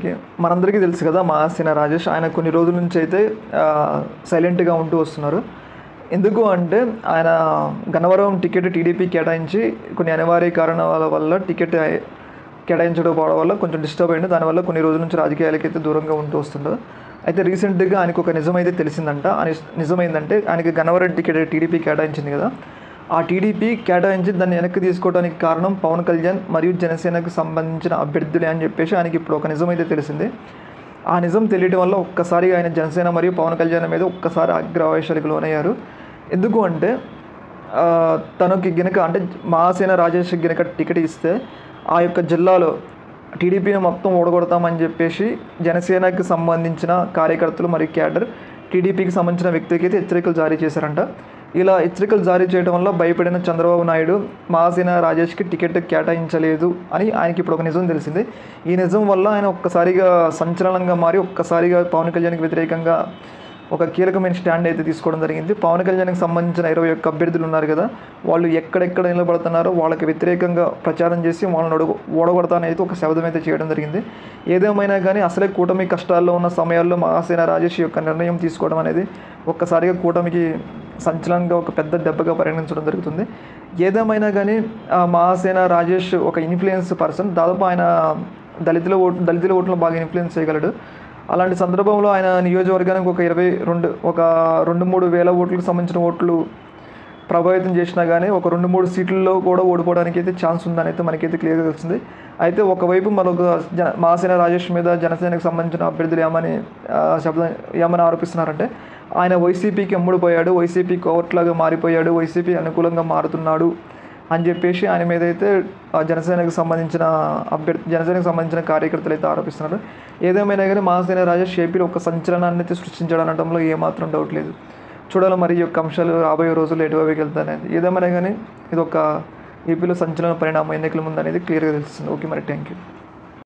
దగ్గరికి. మనందరికీ తెలుసు కదా మహాసేన రాజేష్. ఆయన కొన్ని రోజుల నుంచి అయితే సైలెంట్గా ఉంటూ వస్తున్నారు. ఎందుకు అంటే ఆయన గన్నవరం టికెట్ టీడీపీ కేటాయించి కొన్ని అనివార్య కారణాల వల్ల టికెట్ కేటాయించకపోవడం వల్ల కొంచెం డిస్టర్బ్ అయ్యింది. దానివల్ల కొన్ని రోజుల నుంచి రాజకీయాలకైతే దూరంగా ఉంటూ వస్తుంటారు. అయితే రీసెంట్గా ఆయనకు ఒక నిజమైతే తెలిసిందంట. నిజమైందంటే ఆయనకి గన్నవరం టికెట్ టీడీపీ కేటాయించింది కదా, ఆ టీడీపీ కేటాయించి దాన్ని వెనక్కి తీసుకోవడానికి కారణం పవన్ కళ్యాణ్ మరియు జనసేనకు సంబంధించిన అభ్యర్థులే అని చెప్పేసి ఆయనకి ఇప్పుడు ఒక నిజమైతే తెలిసింది. ఆ నిజం తెలియడం వల్ల ఒక్కసారిగా ఆయన జనసేన మరియు పవన్ కళ్యాణ్ మీద ఒక్కసారి అగ్రవేశాలకు లోనయ్యారు. ఎందుకు అంటే తనకి గినక అంటే మహాసేన రాజేష్ గినక టికెట్ ఇస్తే ఆ యొక్క జిల్లాలో టీడీపీని మొత్తం ఓడగొడతామని చెప్పేసి జనసేనకి సంబంధించిన కార్యకర్తలు మరియు క్యాడర్ టీడీపీకి సంబంధించిన వ్యక్తికి అయితే హెచ్చరికలు జారీ చేశారంట. ఇలా హెచ్చరికలు జారీ చేయడం వల్ల భయపడిన చంద్రబాబు నాయుడు మహాసేన రాజేష్కి టికెట్ కేటాయించలేదు అని ఆయనకి ఇప్పుడు ఒక నిజం తెలిసింది. ఈ నిజం వల్ల ఆయన ఒక్కసారిగా సంచలనంగా మారి ఒక్కసారిగా పవన్ కళ్యాణ్కి వ్యతిరేకంగా ఒక కీలకమైన స్టాండ్ అయితే తీసుకోవడం జరిగింది. పవన్ కళ్యాణ్కి సంబంధించిన 21 అభ్యర్థులు ఉన్నారు కదా, వాళ్ళు ఎక్కడెక్కడ నిలబడుతున్నారో వాళ్ళకి వ్యతిరేకంగా ప్రచారం చేసి వాళ్ళని ఓడగొడతానని అయితే ఒక శబ్దం అయితే చేయడం జరిగింది. ఏదేమైనా కానీ అసలే కూటమి కష్టాల్లో ఉన్న సమయాల్లో మహాసేన రాజేష్ యొక్క నిర్ణయం తీసుకోవడం అనేది ఒక్కసారిగా కూటమికి సంచలనంగా ఒక పెద్ద దెబ్బగా పరిగణించడం జరుగుతుంది. ఏదేమైనా కానీ మహాసేన రాజేష్ ఒక ఇన్ఫ్లుయెన్స్ పర్సన్. దాదాపు ఆయన దళితుల ఓట్లను బాగా ఇన్ఫ్లుయెన్స్ చేయగలడు. అలాంటి సందర్భంలో ఆయన నియోజకవర్గానికి ఒక 2-3 వేల ఓట్లకు సంబంధించిన ఓట్లు ప్రభావితం చేసినా కానీ ఒక 2-3 సీట్లలో కూడా ఓడిపోవడానికి అయితే ఛాన్స్ ఉందని అయితే మనకైతే క్లియర్గా తెలిసింది. అయితే ఒకవైపు మరొక మహాసేన రాజేష్ మీద జనసేనకు సంబంధించిన అభ్యర్థులు ఏమని ఆరోపిస్తున్నారంటే ఆయన వైసీపీకి అమ్ముడుపోయాడు, వైసీపీ కోవర్ట్లాగా మారిపోయాడు, వైసీపీ అనుకూలంగా మారుతున్నాడు అని చెప్పేసి ఆయన మీద అయితే జనసేనకు సంబంధించిన కార్యకర్తలు అయితే ఆరోపిస్తున్నారు. ఏదేమైనా కానీ మహాసేన రాజేష్ ఏపీలో ఒక సంచలనాన్ని అయితే సృష్టించడనడంలో ఏమాత్రం డౌట్ లేదు. చూడాలి మరి ఈ యొక్క అంశాలు రాబోయే రోజుల్లో ఎటువైపుకి వెళ్తాయనేది. ఏదేమైనా కానీ ఇది ఒక ఏపీలో సంచలన పరిణామం ఎన్నికల ముందు అనేది క్లియర్గా తెలుస్తుంది. ఓకే మరి, థ్యాంక్ యూ.